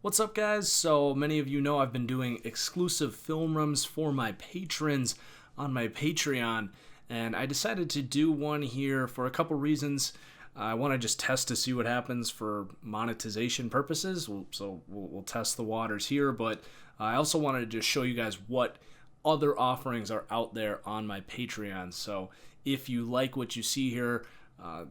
What's up, guys? So many of you know I've been doing exclusive film rooms for my patrons on my Patreon, and I decided to do one here for a couple reasons. I want to just test to see what happens for monetization purposes, so we'll test the waters here, but I also wanted to just show you guys what other offerings are out there on my Patreon. So if you like what you see here,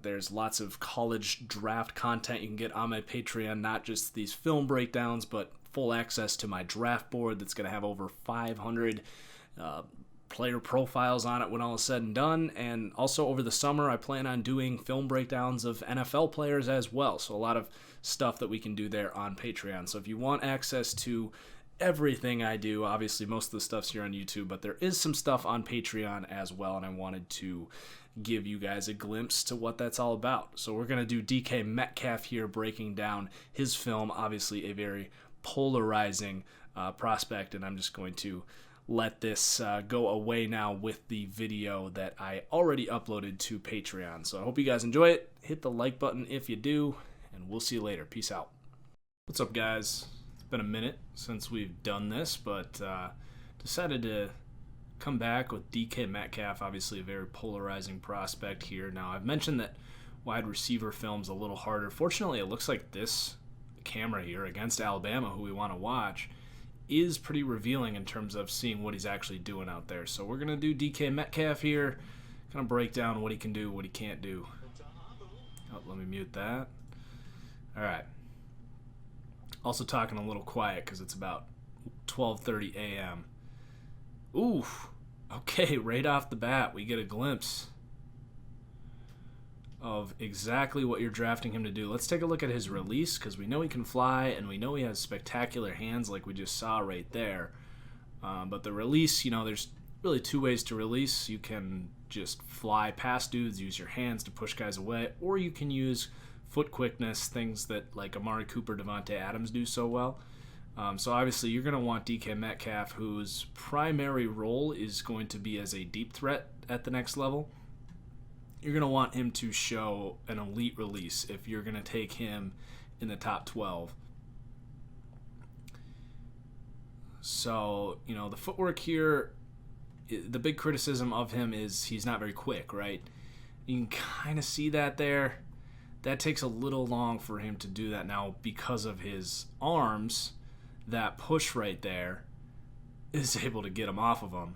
there's lots of college draft content you can get on my Patreon, not just these film breakdowns, but full access to my draft board that's going to have over 500 player profiles on it when all is said and done. And also over the summer, I plan on doing film breakdowns of NFL players as well. So a lot of stuff that we can do there on Patreon. So if you want access to everything I do, obviously most of the stuff's here on YouTube, but there is some stuff on Patreon as well, and I wanted to give you guys a glimpse to what that's all about. So we're going to do DK Metcalf here, breaking down his film, obviously a very polarizing prospect, and I'm just going to let this go away now with the video that I already uploaded to Patreon. So I hope you guys enjoy it. Hit the like button if you do, and we'll see you later. Peace out. What's up, guys? It's been a minute since we've done this, but decided to come back with DK Metcalf, obviously a very polarizing prospect here. Now, I've mentioned that wide receiver film's a little harder. Fortunately, it looks like this camera here against Alabama, who we want to watch, is pretty revealing in terms of seeing what he's actually doing out there. So we're going to do DK Metcalf here, kind of break down what he can do, what he can't do. Oh, let me mute that. All right. Also talking a little quiet because it's about 12:30 a.m. Ooh, okay, right off the bat, we get a glimpse of exactly what you're drafting him to do. Let's take a look at his release, because we know he can fly, and we know he has spectacular hands like we just saw right there. But the release, there's really two ways to release. You can just fly past dudes, use your hands to push guys away, or you can use foot quickness, things that like Amari Cooper, Devontae Adams do so well. So obviously you're going to want DK Metcalf, whose primary role is going to be as a deep threat at the next level. You're going to want him to show an elite release if you're going to take him in the top 12. So, the footwork here, the big criticism of him is he's not very quick, right? You can kind of see that there. That takes a little long for him to do that now because of his arms. That push right there is able to get him off of him.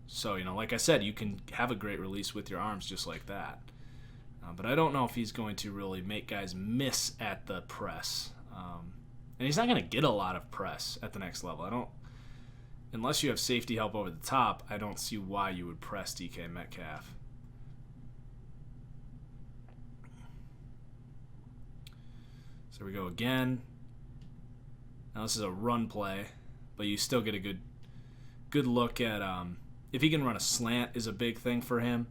So, like I said, you can have a great release with your arms just like that. But I don't know if he's going to really make guys miss at the press. And he's not going to get a lot of press at the next level. Unless you have safety help over the top, I don't see why you would press DK Metcalf. There we go again. Now this is a run play, but you still get a good look at if he can run a slant is a big thing for him.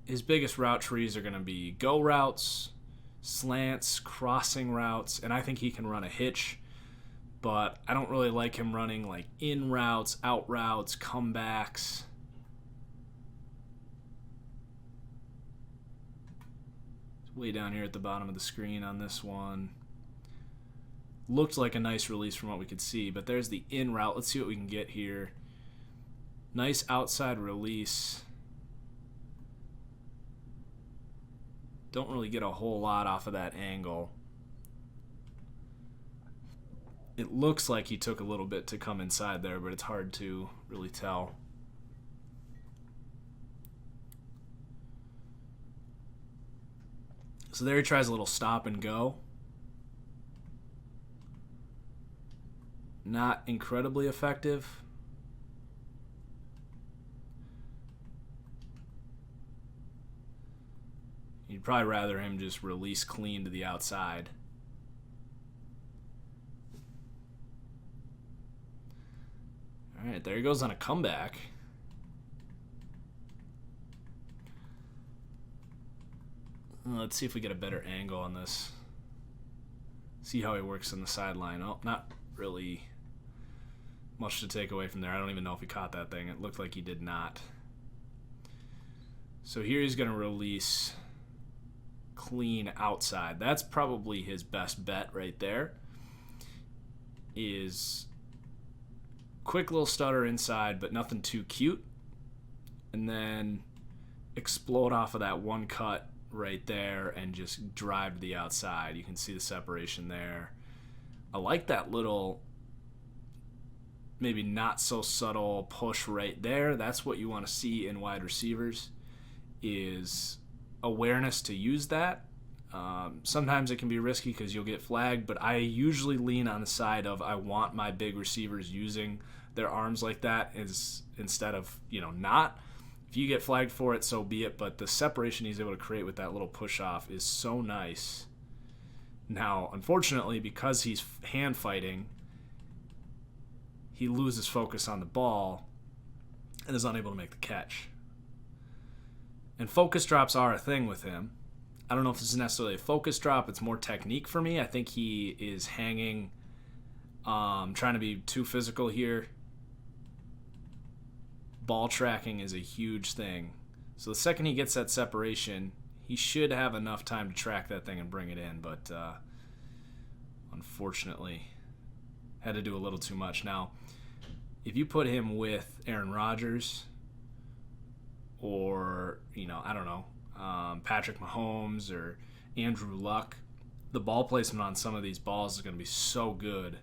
His biggest route trees are going to be go routes, slants, crossing routes, and I think he can run a hitch, but I don't really like him running like in routes, out routes, comebacks. Way down here at the bottom of the screen on this one. Looked like a nice release from what we could see, but there's the in route. Let's see what we can get here. Nice outside release. Don't really get a whole lot off of that angle. It looks like he took a little bit to come inside there, but it's hard to really tell. So there he tries a little stop and go. Not incredibly effective. You'd probably rather him just release clean to the outside. All right, there he goes on a comeback. Let's see if we get a better angle on this. See how he works on the sideline. Oh, not really much to take away from there. I don't even know if he caught that thing. It looked like he did not. So here he's going to release clean outside. That's probably his best bet right there, is quick little stutter inside, but nothing too cute. And then explode off of that one cut right there and just drive to the outside. You can see the separation there. I like that little, maybe not so subtle push right there. That's what you want to see in wide receivers, is awareness to use that. Sometimes it can be risky because you'll get flagged, but I usually lean on the side of I want my big receivers using their arms like that instead of, not. If you get flagged for it, so be it, but the separation he's able to create with that little push-off is so nice. Now, unfortunately, because he's hand fighting, he loses focus on the ball and is unable to make the catch. And focus drops are a thing with him. I don't know if this is necessarily a focus drop. It's more technique for me. I think he is hanging, trying to be too physical here. Ball tracking is a huge thing. So the second he gets that separation, he should have enough time to track that thing and bring it in. But unfortunately, had to do a little too much. Now, if you put him with Aaron Rodgers or, I don't know, Patrick Mahomes or Andrew Luck, the ball placement on some of these balls is going to be so good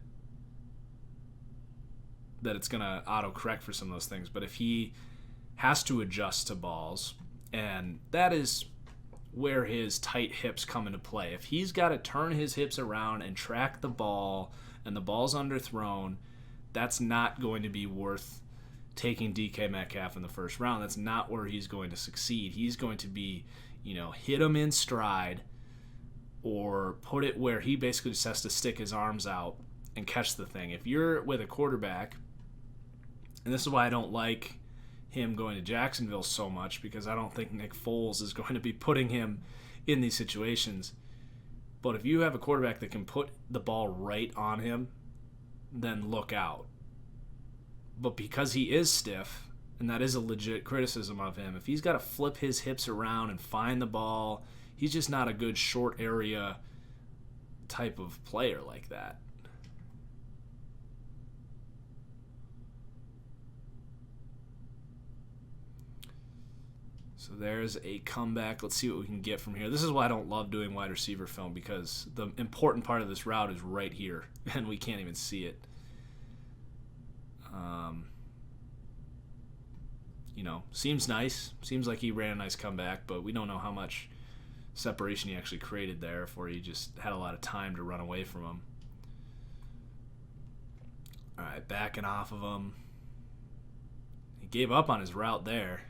that it's going to auto-correct for some of those things. But if he has to adjust to balls, and that is where his tight hips come into play. If he's got to turn his hips around and track the ball and the ball's underthrown, that's not going to be worth taking DK Metcalf in the first round. That's not where he's going to succeed. He's going to be, hit him in stride or put it where he basically just has to stick his arms out and catch the thing. If you're with a quarterback, and this is why I don't like him going to Jacksonville so much, because I don't think Nick Foles is going to be putting him in these situations. But if you have a quarterback that can put the ball right on him, then look out. But because he is stiff, and that is a legit criticism of him, if he's got to flip his hips around and find the ball, he's just not a good short area type of player like that. So there's a comeback. Let's see what we can get from here. This is why I don't love doing wide receiver film, because the important part of this route is right here, and we can't even see it. Seems nice. Seems like he ran a nice comeback, but we don't know how much separation he actually created there, if he just had a lot of time to run away from him. All right, backing off of him. He gave up on his route there.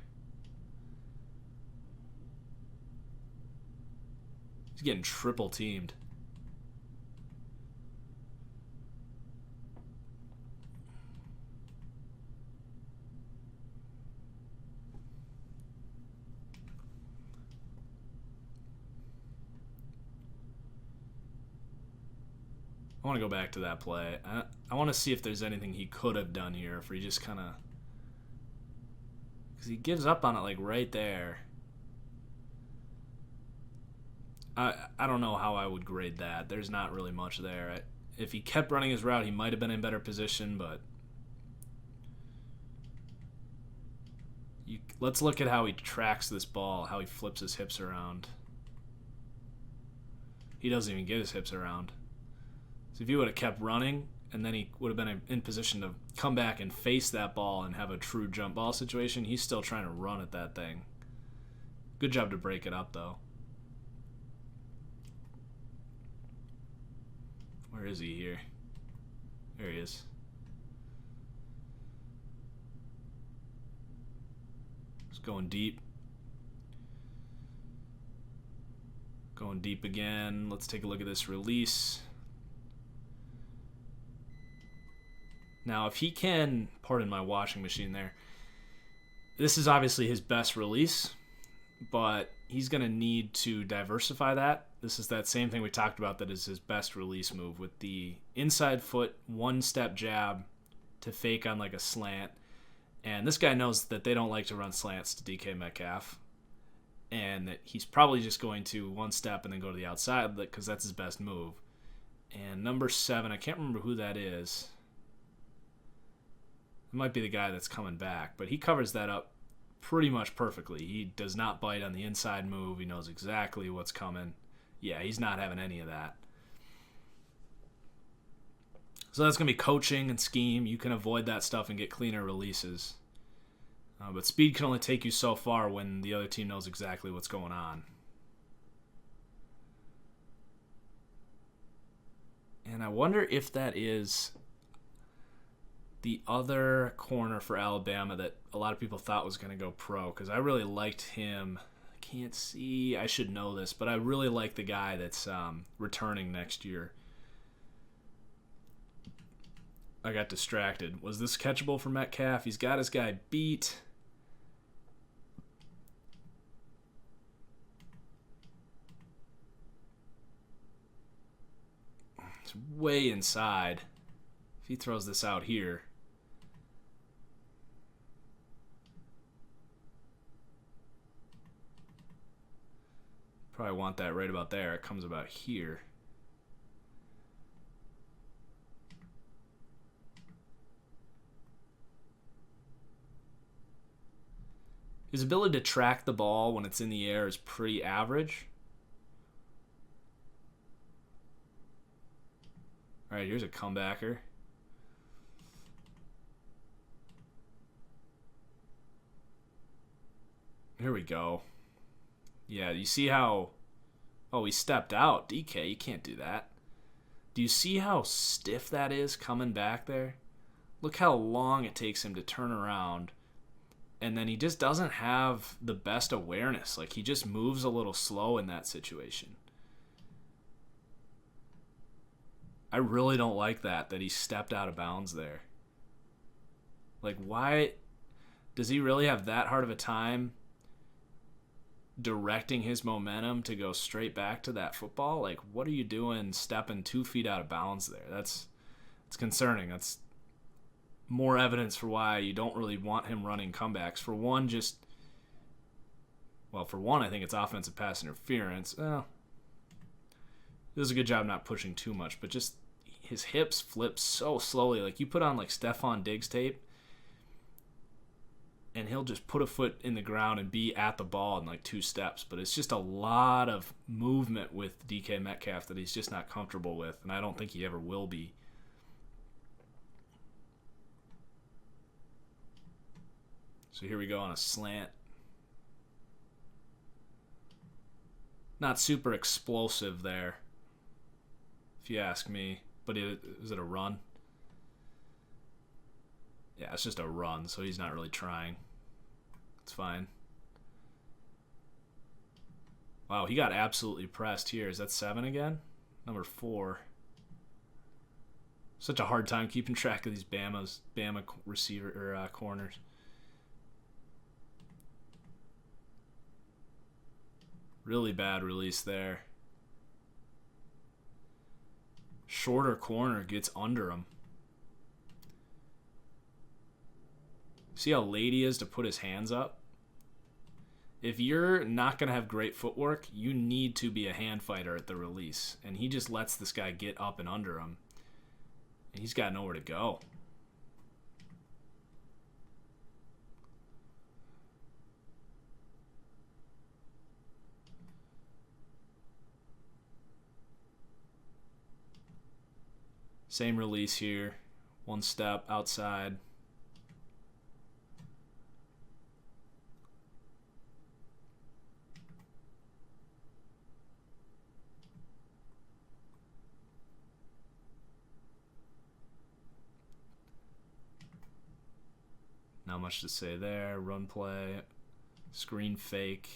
He's getting triple teamed. I want to go back to that play. I want to see if there's anything he could have done here, if he just kind of... Because he gives up on it, like, right there. I don't know how I would grade that. There's not really much there. If he kept running his route, he might have been in better position, but... Let's look at how he tracks this ball, how he flips his hips around. He doesn't even get his hips around. So if he would have kept running, and then he would have been in position to come back and face that ball and have a true jump ball situation, he's still trying to run at that thing. Good job to break it up, though. Where is he here? There he is. Just going deep. Going deep again. Let's take a look at this release. Now, if he can, pardon my washing machine there, this is obviously his best release, but he's going to need to diversify that. This is that same thing we talked about that is his best release move, with the inside foot one-step jab to fake on like a slant. And this guy knows that they don't like to run slants to DK Metcalf. and that he's probably just going to one step and then go to the outside because that's his best move. And number 7, I can't remember who that is. It might be the guy that's coming back, but he covers that up pretty much perfectly. He does not bite on the inside move. He knows exactly what's coming. Yeah, he's not having any of that. So that's going to be coaching and scheme. You can avoid that stuff and get cleaner releases. But speed can only take you so far when the other team knows exactly what's going on. And I wonder if that is the other corner for Alabama that a lot of people thought was going to go pro, because I really liked him. I can't see. I should know this, but I really like the guy that's returning next year. I got distracted. Was this catchable for Metcalf? He's got his guy beat. It's way inside. If he throws this out here. Probably want that right about there. It comes about here. His ability to track the ball when it's in the air is pretty average. All right, here's a comebacker. Here we go. Yeah, you see how... Oh, he stepped out. DK, you can't do that. Do you see how stiff that is coming back there? Look how long it takes him to turn around. And then he just doesn't have the best awareness. Like, he just moves a little slow in that situation. I really don't like that he stepped out of bounds there. Like, why does he really have that hard of a time directing his momentum to go straight back to that football? Like, what are you doing stepping 2 feet out of bounds there? It's concerning. That's more evidence for why you don't really want him running comebacks. For one, I think it's offensive pass interference. Well, he does a good job not pushing too much, but just his hips flip so slowly. Like, you put on like Stephon Diggs tape, and he'll just put a foot in the ground and be at the ball in like 2 steps. But it's just a lot of movement with DK Metcalf that he's just not comfortable with, and I don't think he ever will be. So here we go on a slant. Not super explosive there, if you ask me. But is it a run? Yeah, it's just a run, so he's not really trying. It's fine. Wow, he got absolutely pressed here. Is that 7 again? Number 4. Such a hard time keeping track of these Bama receiver or corners. Really bad release there. Shorter corner gets under him. See how late he is to put his hands up? If you're not going to have great footwork, you need to be a hand fighter at the release. And he just lets this guy get up and under him. And he's got nowhere to go. Same release here. 1 step outside. Not much to say there. Run play. Screen fake.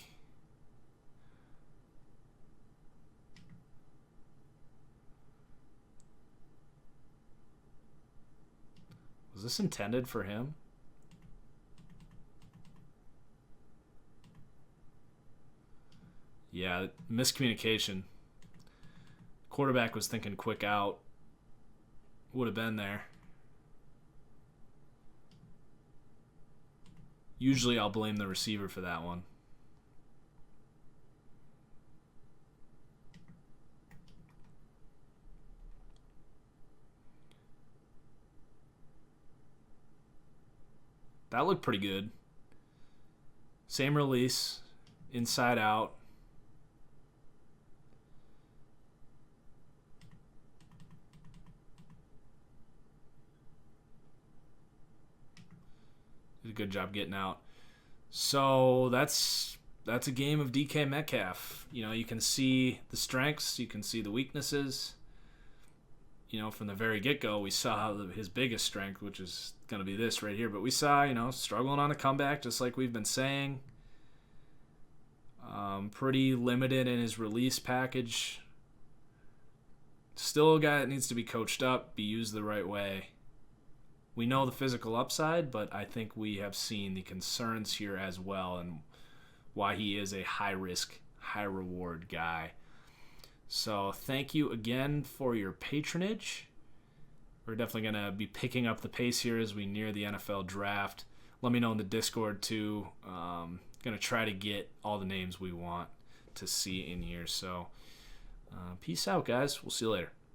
Was this intended for him? Yeah, miscommunication. Quarterback was thinking quick out. Would have been there. Usually I'll blame the receiver for that one. That looked pretty good. Same release, inside out. Did a good job getting out. So that's a game of DK Metcalf. You know, you can see the strengths, you can see the weaknesses. You know, from the very get-go, we saw his biggest strength, which is going to be this right here. But we saw, you know, struggling on a comeback, just like we've been saying. Pretty limited in his release package. Still a guy that needs to be coached up, be used the right way. We know the physical upside, but I think we have seen the concerns here as well and why he is a high-risk, high-reward guy. So thank you again for your patronage. We're definitely going to be picking up the pace here as we near the NFL draft. Let me know in the Discord too. Going to try to get all the names we want to see in here. So peace out, guys. We'll see you later.